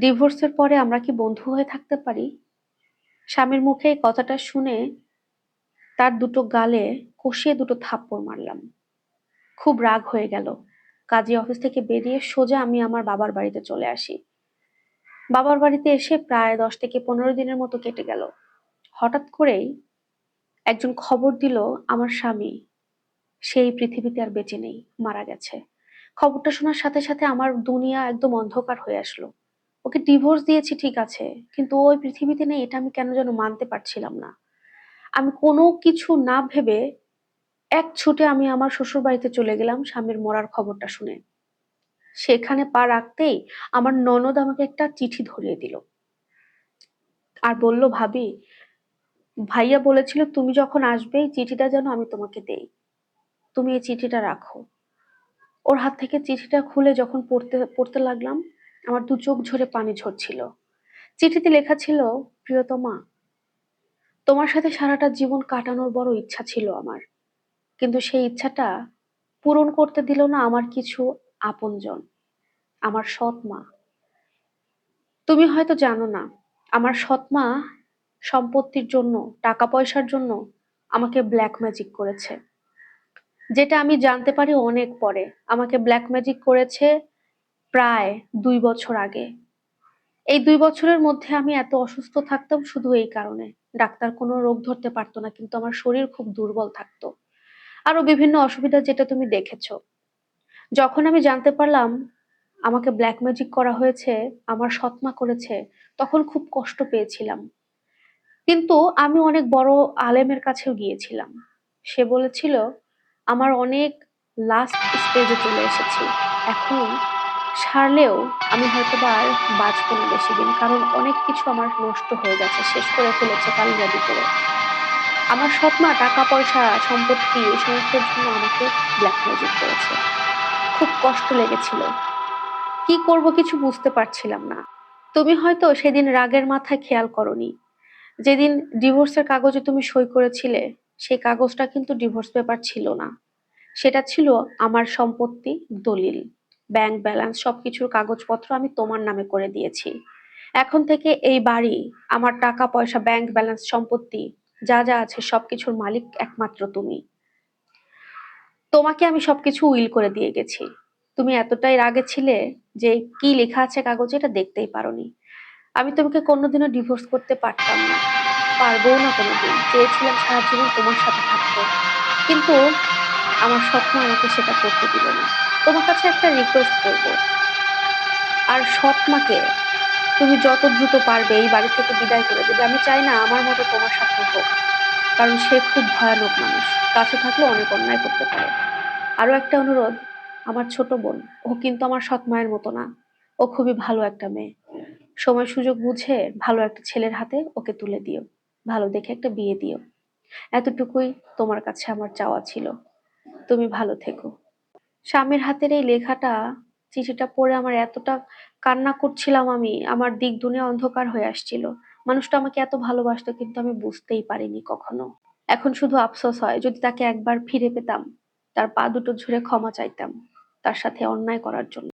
ডিভোর্সের পরে আমরা কি বন্ধু হয়ে থাকতে পারি? স্বামীর মুখে এই কথাটা শুনে তার দুটো গালে কষিয়ে দুটো থাপ্পড় মারলাম। খুব রাগ হয়ে গেল। কাজে অফিস থেকে বেরিয়ে সোজা আমি আমার বাবার বাড়িতে চলে আসি। বাবার বাড়িতে এসে প্রায় 10 থেকে 15 দিনের মতো কেটে গেল। হঠাৎ করেই একজন খবর দিল আমার স্বামী সেই পৃথিবীতে আর বেঁচে নেই, মারা গেছে। খবরটা শোনার সাথে সাথে আমার দুনিয়া একদম অন্ধকার হয়ে আসলো। ওকে ডিভোর্স দিয়েছি ঠিক আছে, কিন্তু ওই পৃথিবীতে নেই এটা আমি কেন যেন মানতে পারছিলাম না। আমি কোনো কিছু না ভেবে এক ছুটে আমি আমার শ্বশুর বাড়িতে চলে গেলাম স্বামীর মরার খবরটা শুনে। সেখানে পা রাখতেই আমার ননদ আমাকে একটা চিঠি ধরিয়ে দিল আর বলল, ভাবি, ভাইয়া বলেছিল তুমি যখন আসবে এই চিঠিটা যেন আমি তোমাকে দেই, তুমি এই চিঠিটা রাখো। ওর হাত থেকে চিঠিটা খুলে যখন পড়তে পড়তে লাগলাম, আমার দু চোখ ঝরে পানি ঝরছিল। চিঠিতে লেখা ছিল, প্রিয়তমা, তোমার সাথে সারাটা জীবন কাটানোর বড় ইচ্ছা ছিল আমার, কিন্তু সেই ইচ্ছাটা পূরণ করতে দিল না আমার কিছু আপনজন, আমার সৎ মা। তুমি হয়তো জানো না, আমার সৎ মা সম্পত্তির জন্য, টাকা পয়সার জন্য আমাকে ব্ল্যাক ম্যাজিক করেছে। যেটা আমি জানতে পারি অনেক পরে। আমাকে ব্ল্যাক ম্যাজিক করেছে প্রায় 2 বছর আগে। এই 2 বছরের মধ্যে আমি এত অসুস্থ থাকতাম শুধু এই কারণে। ডাক্তার কোনো রোগ ধরতে পারতো না, কিন্তু আমার শরীর খুব দুর্বল থাকতো। আরো বিভিন্ন অসুবিধা যেটা তুমি দেখেছো। যখন আমি জানতে পারলাম আমাকে ব্ল্যাক ম্যাজিক করা হয়েছে, আমার সৎমা করেছে, তখন খুব কষ্ট পেয়েছিলাম। কিন্তু আমি অনেক বড় আলেমের কাছেও গিয়েছিলাম। সে বলেছিল, আমার অনেক লাস্ট স্টেজে চলে এসেছি, এখন সারলেও আমি হয়তোবা আর বাঁচবো না বেশি দিন, কারণ অনেক কিছু আমার নষ্ট হয়ে গেছে, শেষ করে ফেলেছে কালিজাদু করে। আমার সৎমা টাকা পয়সা সম্পত্তি এই সমস্তের জন্য আমাকে ব্ল্যাক ম্যাজিক করেছে। খুব কষ্ট লেগেছিল, কি করব কিছু বুঝতে পারছিলাম না। তুমি হয়তো সেদিন রাগের মাথায় খেয়াল করোনি, যেদিন ডিভোর্সের কাগজে তুমি সই করেছিলে, সেই কাগজটা কিন্তু ডিভোর্স পেপার ছিল না। সেটা ছিল আমার সম্পত্তি, দলিল, ব্যাংক ব্যালেন্স সবকিছুর কাগজপত্র আমি তোমার নামে করে দিয়েছি। এখন থেকে এই বাড়ি, আমার টাকা পয়সা, ব্যাংক ব্যালেন্স, সম্পত্তি যা যা আছে সবকিছুর মালিক একমাত্র তুমি। তোমাকে আমি সবকিছু উইল করে দিয়ে গেছি। তুমি এতটাই রাগে ছিলে যে কি লেখা আছে কাগজে এটা দেখতেই পারোনি। আমি তোমাকে কোনোদিনও ডিভোর্স করতে পারতাম না, পারবো না কোনোদিন। চেয়েছিলাম সারা জীবন তোমার সাথে থাকতে, কিন্তু আমার স্বপ্ন আমাকে সেটা করতে দিল না। তোমার কাছে একটা রিকোয়েস্ট করব, আর সৎ মাকে তুমি যত দ্রুত পারবে এই বাড়ি থেকে বিদায় করে দেবে। আমি চাই না আমার মতো তোমার সাথে হোক, কারণ সে খুব ভয়ানক মানুষ, কাছে থাকলে অনেক অন্যায় করতে পারে। আরো একটা অনুরোধ, আমার ছোট বোন, ও কিন্তু আমার সৎ মায়ের মতো না, ও খুবই ভালো একটা মেয়ে। সময় সুযোগ বুঝে ভালো একটা ছেলের হাতে ওকে তুলে দিও, ভালো দেখে একটা বিয়ে দিও। এতটুকুই তোমার কাছে আমার চাওয়া ছিল। তুমি ভালো থেকো। স্বামীর হাতের এই লেখাটা, চিঠিটা পড়ে আমার এতটা কান্না করছিলাম আমি, আমার দিক দুনিয়া অন্ধকার হয়ে আসছিল। মানুষটা আমাকে এত ভালোবাসতো, কিন্তু আমি বুঝতেই পারিনি কখনো। এখন শুধু আফসোস হয়, যদি তাকে একবার ফিরে পেতাম, তার পা দুটো ঝুরে ক্ষমা চাইতাম তার সাথে অন্যায় করার জন্য।